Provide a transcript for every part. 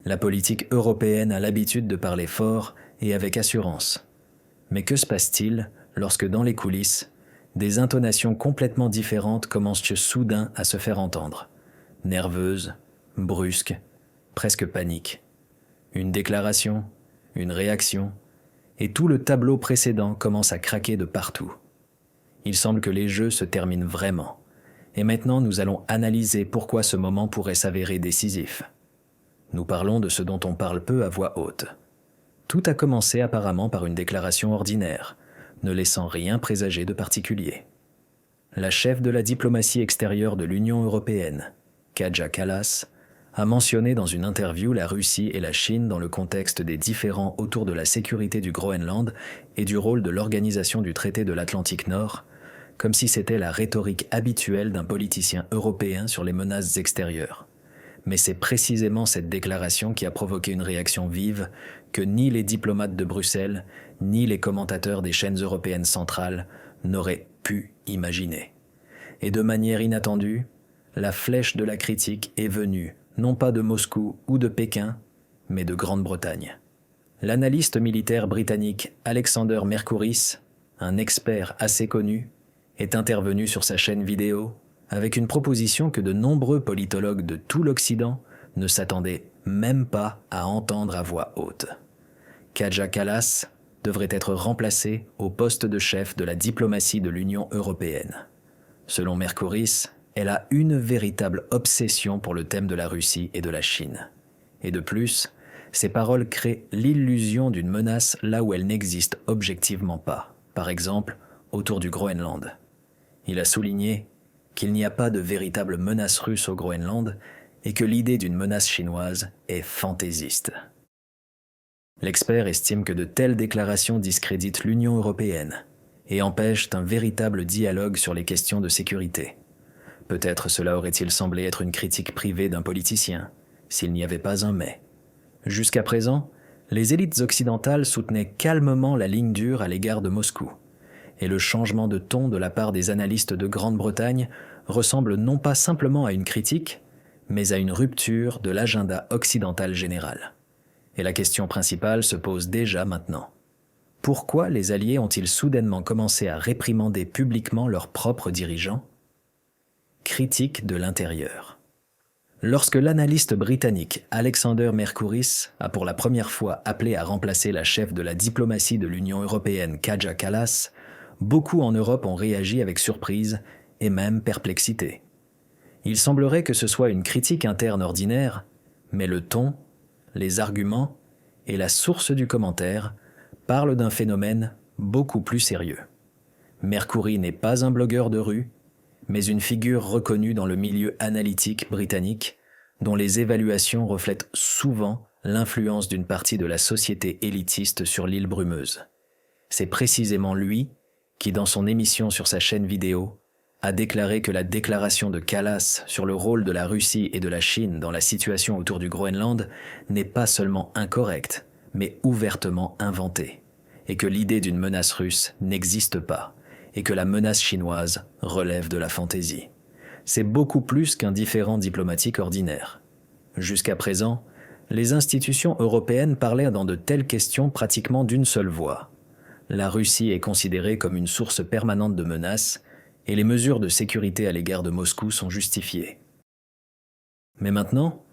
La politique européenne a l'habitude de parler fort et avec assurance. Mais que se passe-t-il lorsque dans les coulisses, des intonations complètement différentes commencent soudain à se faire entendre, nerveuses, brusques, presque paniques. Une déclaration, une réaction, et tout le tableau précédent commence à craquer de partout. Il semble que les jeux se terminent vraiment, et maintenant nous allons analyser pourquoi ce moment pourrait s'avérer décisif. Nous parlons de ce dont on parle peu à voix haute. Tout a commencé apparemment par une déclaration ordinaire, ne laissant rien présager de particulier. La chef de la diplomatie extérieure de l'Union européenne, Kaja Kallas, a mentionné dans une interview la Russie et la Chine dans le contexte des différends autour de la sécurité du Groenland et du rôle de l'Organisation du traité de l'Atlantique Nord, comme si c'était la rhétorique habituelle d'un politicien européen sur les menaces extérieures. Mais c'est précisément cette déclaration qui a provoqué une réaction vive que ni les diplomates de Bruxelles, ni les commentateurs des chaînes européennes centrales n'auraient pu imaginer. Et de manière inattendue, la flèche de la critique est venue, non pas de Moscou ou de Pékin, mais de Grande-Bretagne. L'analyste militaire britannique Alexander Mercouris, un expert assez connu, est intervenu sur sa chaîne vidéo avec une proposition que de nombreux politologues de tout l'Occident ne s'attendaient même pas à entendre à voix haute. Kaja Kallas devrait être remplacée au poste de chef de la diplomatie de l'Union européenne. Selon Mercouris, elle a une véritable obsession pour le thème de la Russie et de la Chine. Et de plus, ses paroles créent l'illusion d'une menace là où elle n'existe objectivement pas, par exemple autour du Groenland. Il a souligné qu'il n'y a pas de véritable menace russe au Groenland et que l'idée d'une menace chinoise est fantaisiste. L'expert estime que de telles déclarations discréditent l'Union européenne et empêchent un véritable dialogue sur les questions de sécurité. Peut-être cela aurait-il semblé être une critique privée d'un politicien, s'il n'y avait pas un mais. Jusqu'à présent, les élites occidentales soutenaient calmement la ligne dure à l'égard de Moscou, et le changement de ton de la part des analystes de Grande-Bretagne ressemble non pas simplement à une critique, mais à une rupture de l'agenda occidental général. Et la question principale se pose déjà maintenant. Pourquoi les Alliés ont-ils soudainement commencé à réprimander publiquement leurs propres dirigeants ? Critique de l'intérieur. Lorsque l'analyste britannique Alexander Mercouris a pour la première fois appelé à remplacer la chef de la diplomatie de l'Union européenne Kaja Kallas, beaucoup en Europe ont réagi avec surprise et même perplexité. Il semblerait que ce soit une critique interne ordinaire, mais le ton, les arguments et la source du commentaire parlent d'un phénomène beaucoup plus sérieux. Mercouris n'est pas un blogueur de rue, mais une figure reconnue dans le milieu analytique britannique, dont les évaluations reflètent souvent l'influence d'une partie de la société élitiste sur l'île brumeuse. C'est précisément lui qui, dans son émission sur sa chaîne vidéo, a déclaré que la déclaration de Kallas sur le rôle de la Russie et de la Chine dans la situation autour du Groenland n'est pas seulement incorrecte, mais ouvertement inventée, et que l'idée d'une menace russe n'existe pas, et que la menace chinoise relève de la fantaisie. C'est beaucoup plus qu'un différend diplomatique ordinaire. Jusqu'à présent, les institutions européennes parlaient dans de telles questions pratiquement d'une seule voix. La Russie est considérée comme une source permanente de menaces, et les mesures de sécurité à l'égard de Moscou sont justifiées. Mais maintenant,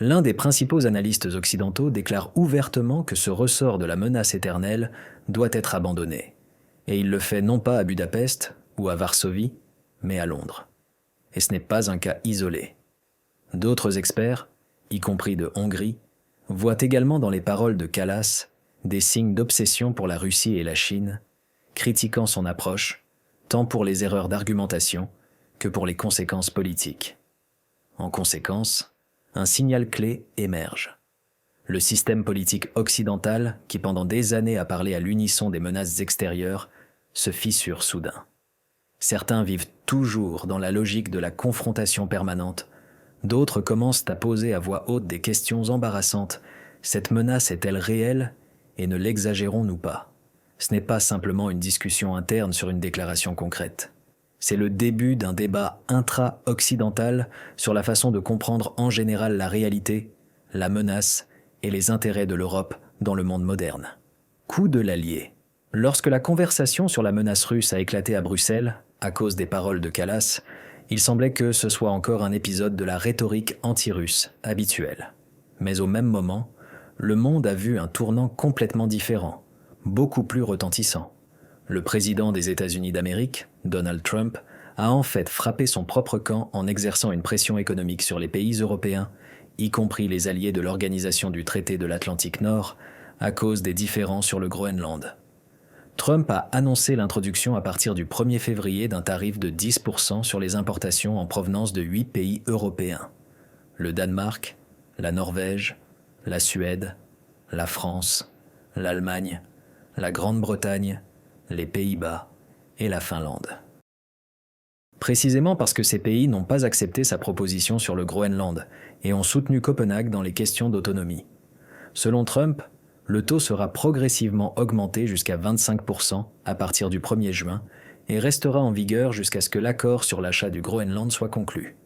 l'un des principaux analystes occidentaux déclare ouvertement que ce ressort de la menace éternelle doit être abandonné. Et il le fait non pas à Budapest ou à Varsovie, mais à Londres. Et ce n'est pas un cas isolé. D'autres experts, y compris de Hongrie, voient également dans les paroles de Kallas des signes d'obsession pour la Russie et la Chine, critiquant son approche, tant pour les erreurs d'argumentation que pour les conséquences politiques. En conséquence, un signal clé émerge. Le système politique occidental, qui pendant des années a parlé à l'unisson des menaces extérieures, se fissure soudain. Certains vivent toujours dans la logique de la confrontation permanente, d'autres commencent à poser à voix haute des questions embarrassantes. Cette menace est-elle réelle et ne l'exagérons-nous pas ? Ce n'est pas simplement une discussion interne sur une déclaration concrète. C'est le début d'un débat intra-occidental sur la façon de comprendre en général la réalité, la menace et les intérêts de l'Europe dans le monde moderne. Coup de l'allié. Lorsque la conversation sur la menace russe a éclaté à Bruxelles, à cause des paroles de Kallas, il semblait que ce soit encore un épisode de la rhétorique anti-russe habituelle. Mais au même moment, le monde a vu un tournant complètement différent, beaucoup plus retentissant. Le président des États-Unis d'Amérique, Donald Trump, a en fait frappé son propre camp en exerçant une pression économique sur les pays européens, y compris les alliés de l'Organisation du traité de l'Atlantique Nord, à cause des différends sur le Groenland. Trump a annoncé l'introduction à partir du 1er février d'un tarif de 10% sur les importations en provenance de 8 pays européens. Le Danemark, la Norvège, la Suède, la France, l'Allemagne, la Grande-Bretagne, les Pays-Bas et la Finlande. Précisément parce que ces pays n'ont pas accepté sa proposition sur le Groenland et ont soutenu Copenhague dans les questions d'autonomie. Selon Trump, le taux sera progressivement augmenté jusqu'à 25% à partir du 1er juin et restera en vigueur jusqu'à ce que l'accord sur l'achat du Groenland soit conclu.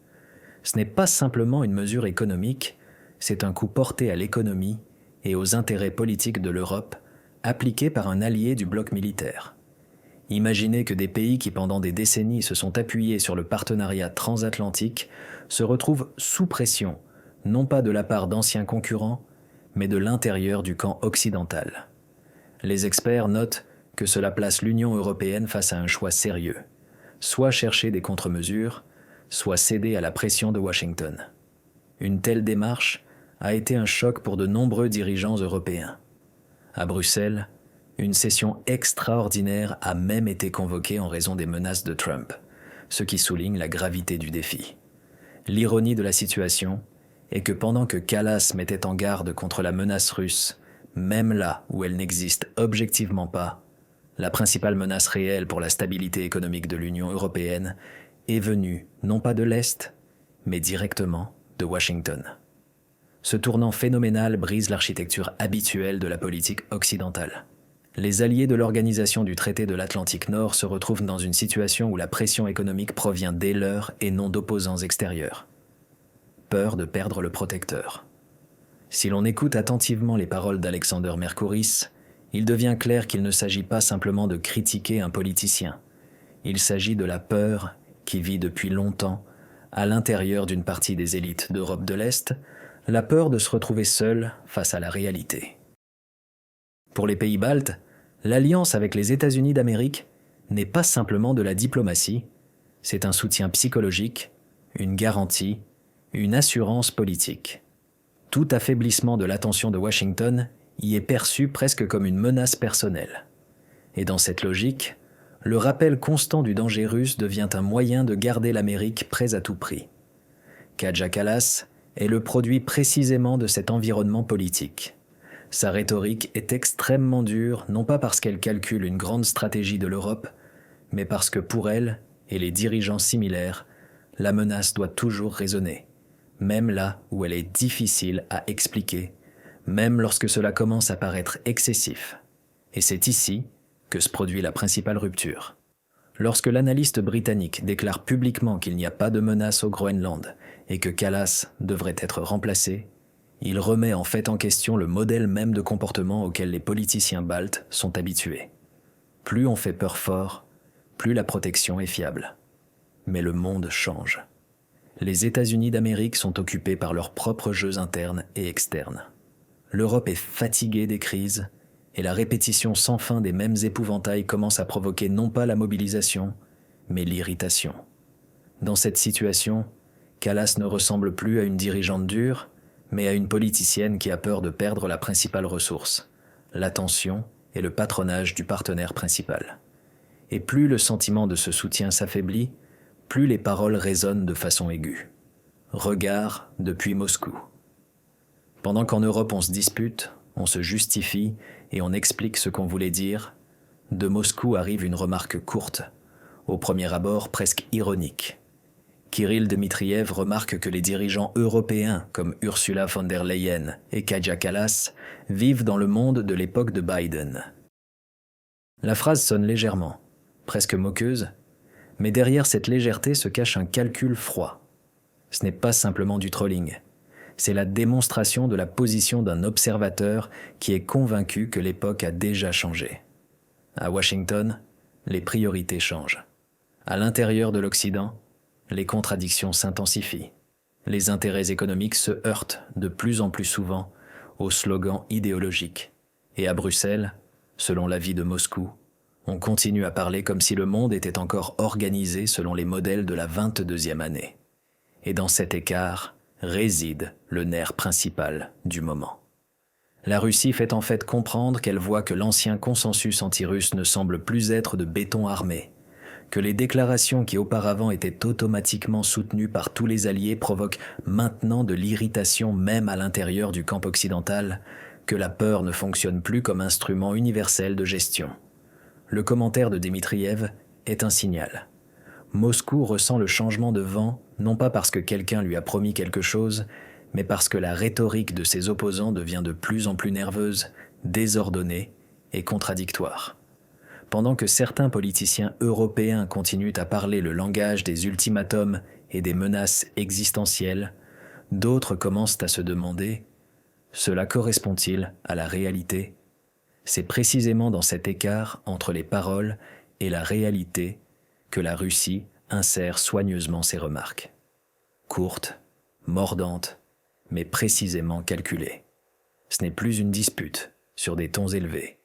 Ce n'est pas simplement une mesure économique, c'est un coup porté à l'économie et aux intérêts politiques de l'Europe, appliqué par un allié du bloc militaire. Imaginez que des pays qui pendant des décennies se sont appuyés sur le partenariat transatlantique se retrouvent sous pression, non pas de la part d'anciens concurrents, mais de l'intérieur du camp occidental. Les experts notent que cela place l'Union européenne face à un choix sérieux, soit chercher des contre-mesures, soit céder à la pression de Washington. Une telle démarche a été un choc pour de nombreux dirigeants européens. À Bruxelles, une session extraordinaire a même été convoquée en raison des menaces de Trump, ce qui souligne la gravité du défi. L'ironie de la situation est que pendant que Kallas mettait en garde contre la menace russe, même là où elle n'existe objectivement pas, la principale menace réelle pour la stabilité économique de l'Union européenne est venue non pas de l'Est, mais directement de Washington. Ce tournant phénoménal brise l'architecture habituelle de la politique occidentale. Les alliés de l'Organisation du traité de l'Atlantique Nord se retrouvent dans une situation où la pression économique provient des leurs et non d'opposants extérieurs. Peur de perdre le protecteur. Si l'on écoute attentivement les paroles d'Alexander Mercouris, il devient clair qu'il ne s'agit pas simplement de critiquer un politicien. Il s'agit de la peur qui vit depuis longtemps à l'intérieur d'une partie des élites d'Europe de l'Est, la peur de se retrouver seul face à la réalité. Pour les pays baltes, l'alliance avec les États-Unis d'Amérique n'est pas simplement de la diplomatie, c'est un soutien psychologique, une garantie, une assurance politique. Tout affaiblissement de l'attention de Washington y est perçu presque comme une menace personnelle. Et dans cette logique, le rappel constant du danger russe devient un moyen de garder l'Amérique près à tout prix. Kaja Kallas est le produit précisément de cet environnement politique. Sa rhétorique est extrêmement dure, non pas parce qu'elle calcule une grande stratégie de l'Europe, mais parce que pour elle et les dirigeants similaires, la menace doit toujours résonner, même là où elle est difficile à expliquer, même lorsque cela commence à paraître excessif. Et c'est ici que se produit la principale rupture. Lorsque l'analyste britannique déclare publiquement qu'il n'y a pas de menace au Groenland et que Kallas devrait être remplacé, il remet en fait en question le modèle même de comportement auquel les politiciens baltes sont habitués. Plus on fait peur fort, plus la protection est fiable. Mais le monde change. Les États-Unis d'Amérique sont occupés par leurs propres jeux internes et externes. L'Europe est fatiguée des crises et la répétition sans fin des mêmes épouvantails commence à provoquer non pas la mobilisation, mais l'irritation. Dans cette situation, Kallas ne ressemble plus à une dirigeante dure, mais à une politicienne qui a peur de perdre la principale ressource, l'attention et le patronage du partenaire principal. Et plus le sentiment de ce soutien s'affaiblit, plus les paroles résonnent de façon aiguë. Regard depuis Moscou. Pendant qu'en Europe on se dispute, on se justifie et on explique ce qu'on voulait dire, de Moscou arrive une remarque courte, au premier abord presque ironique. Kirill Dmitriev remarque que les dirigeants européens comme Ursula von der Leyen et Kaja Kallas vivent dans le monde de l'époque de Biden. La phrase sonne légèrement, presque moqueuse, mais derrière cette légèreté se cache un calcul froid. Ce n'est pas simplement du trolling. c'est la démonstration de la position d'un observateur qui est convaincu que l'époque a déjà changé. À Washington, les priorités changent. À l'intérieur de l'Occident, les contradictions s'intensifient. Les intérêts économiques se heurtent de plus en plus souvent aux slogans idéologiques. Et à Bruxelles, selon l'avis de Moscou, on continue à parler comme si le monde était encore organisé selon les modèles de la 22e année. Et dans cet écart réside le nerf principal du moment. La Russie fait en fait comprendre qu'elle voit que l'ancien consensus anti-russe ne semble plus être de béton armé, que les déclarations qui auparavant étaient automatiquement soutenues par tous les alliés provoquent maintenant de l'irritation même à l'intérieur du camp occidental, que la peur ne fonctionne plus comme instrument universel de gestion. Le commentaire de Dmitriev est un signal. Moscou ressent le changement de vent, non pas parce que quelqu'un lui a promis quelque chose, mais parce que la rhétorique de ses opposants devient de plus en plus nerveuse, désordonnée et contradictoire. Pendant que certains politiciens européens continuent à parler le langage des ultimatums et des menaces existentielles, d'autres commencent à se demander « Cela correspond-il à la réalité ?» C'est précisément dans cet écart entre les paroles et la réalité que la Russie insère soigneusement ses remarques. Courtes, mordantes, mais précisément calculées. Ce n'est plus une dispute sur des tons élevés.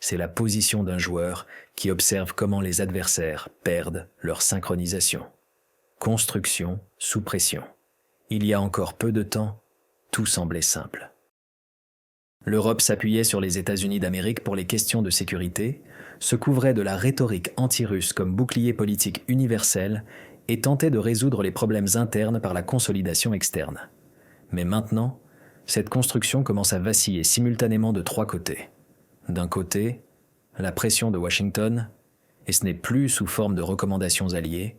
C'est la position d'un joueur qui observe comment les adversaires perdent leur synchronisation. Construction sous pression. Il y a encore peu de temps, tout semblait simple. L'Europe s'appuyait sur les États-Unis d'Amérique pour les questions de sécurité, se couvrait de la rhétorique anti-russe comme bouclier politique universel et tentait de résoudre les problèmes internes par la consolidation externe. Mais maintenant, cette construction commence à vaciller simultanément de trois côtés. D'un côté, la pression de Washington, et ce n'est plus sous forme de recommandations alliées,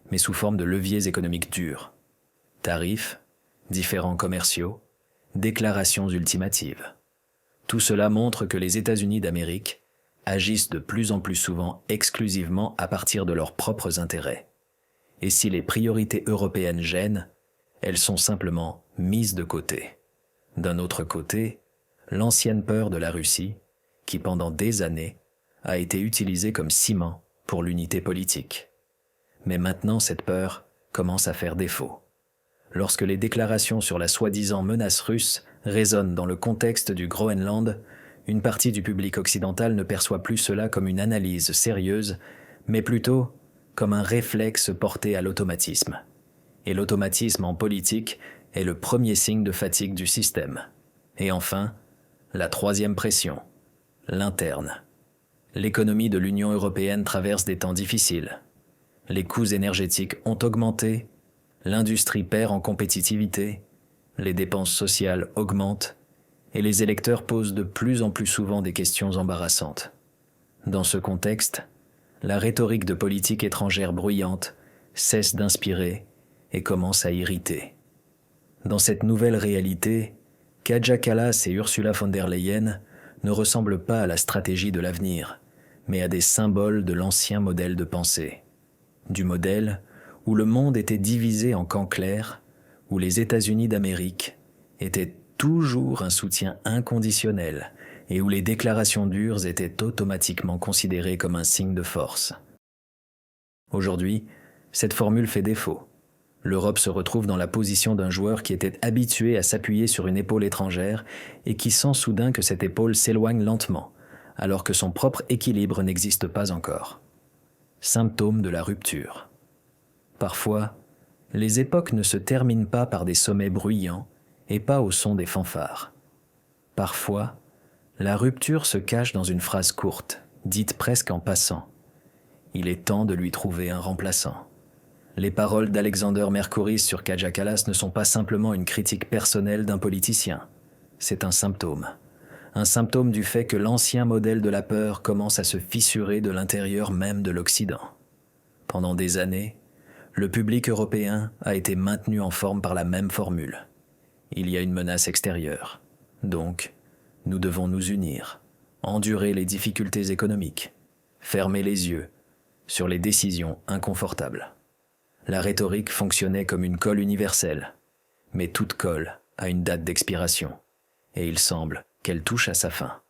mais sous forme de leviers économiques durs. Tarifs, différends commerciaux, déclarations ultimatives. Tout cela montre que les États-Unis d'Amérique agissent de plus en plus souvent exclusivement à partir de leurs propres intérêts. Et si les priorités européennes gênent, elles sont simplement mises de côté. D'un autre côté, l'ancienne peur de la Russie, qui pendant des années a été utilisée comme ciment pour l'unité politique. Mais maintenant cette peur commence à faire défaut. Lorsque les déclarations sur la soi-disant menace russe résonnent dans le contexte du Groenland, une partie du public occidental ne perçoit plus cela comme une analyse sérieuse, mais plutôt comme un réflexe porté à l'automatisme. Et l'automatisme en politique est le premier signe de fatigue du système. Et enfin, la troisième pression, l'interne. L'économie de l'Union européenne traverse des temps difficiles. Les coûts énergétiques ont augmenté, l'industrie perd en compétitivité, les dépenses sociales augmentent et les électeurs posent de plus en plus souvent des questions embarrassantes. Dans ce contexte, la rhétorique de politique étrangère bruyante cesse d'inspirer et commence à irriter. Dans cette nouvelle réalité, Kaja Kallas et Ursula von der Leyen ne ressemblent pas à la stratégie de l'avenir, mais à des symboles de l'ancien modèle de pensée. Du modèle où le monde était divisé en camps clairs, où les États-Unis d'Amérique étaient toujours un soutien inconditionnel et où les déclarations dures étaient automatiquement considérées comme un signe de force. Aujourd'hui, cette formule fait défaut. L'Europe se retrouve dans la position d'un joueur qui était habitué à s'appuyer sur une épaule étrangère et qui sent soudain que cette épaule s'éloigne lentement, alors que son propre équilibre n'existe pas encore. Symptôme de la rupture. Parfois, les époques ne se terminent pas par des sommets bruyants et pas au son des fanfares. Parfois, la rupture se cache dans une phrase courte, dite presque en passant. Il est temps de lui trouver un remplaçant. Les paroles d'Alexander Mercouris sur Kaja Kallas ne sont pas simplement une critique personnelle d'un politicien. C'est un symptôme. Un symptôme du fait que l'ancien modèle de la peur commence à se fissurer de l'intérieur même de l'Occident. Pendant des années, le public européen a été maintenu en forme par la même formule. Il y a une menace extérieure. Donc, nous devons nous unir, endurer les difficultés économiques, fermer les yeux sur les décisions inconfortables. La rhétorique fonctionnait comme une colle universelle, mais toute colle a une date d'expiration, et il semble qu'elle touche à sa fin.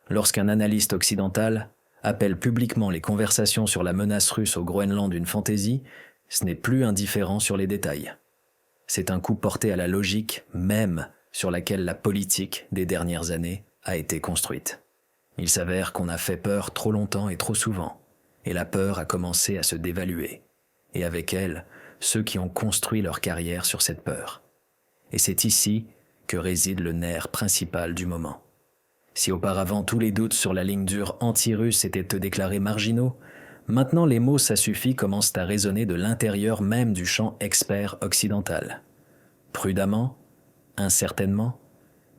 Lorsqu'un analyste occidental appelle publiquement les conversations sur la menace russe au Groenland une fantaisie, ce n'est plus indifférent sur les détails. C'est un coup porté à la logique même sur laquelle la politique des dernières années a été construite. Il s'avère qu'on a fait peur trop longtemps et trop souvent, et la peur a commencé à se dévaluer, et avec elle, ceux qui ont construit leur carrière sur cette peur. Et c'est ici que réside le nerf principal du moment. Si auparavant tous les doutes sur la ligne dure anti-russe étaient déclarés marginaux, maintenant les mots ça suffit commencent à résonner de l'intérieur même du champ expert occidental. Prudemment, incertainement,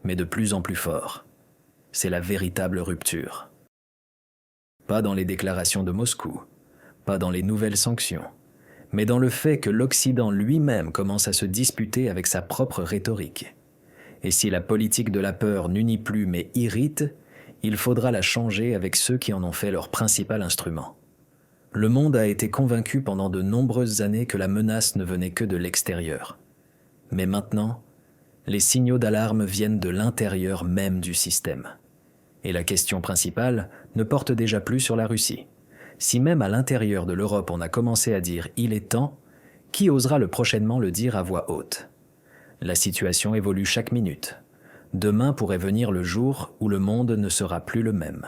mais de plus en plus fort. C'est la véritable rupture. Pas dans les déclarations de Moscou, pas dans les nouvelles sanctions, mais dans le fait que l'Occident lui-même commence à se disputer avec sa propre rhétorique. Et si la politique de la peur n'unit plus mais irrite, il faudra la changer avec ceux qui en ont fait leur principal instrument. Le monde a été convaincu pendant de nombreuses années que la menace ne venait que de l'extérieur. Mais maintenant, les signaux d'alarme viennent de l'intérieur même du système. Et la question principale ne porte déjà plus sur la Russie. Si même à l'intérieur de l'Europe on a commencé à dire « il est temps », qui osera prochainement le dire à voix haute ? La situation évolue chaque minute. Demain pourrait venir le jour où le monde ne sera plus le même.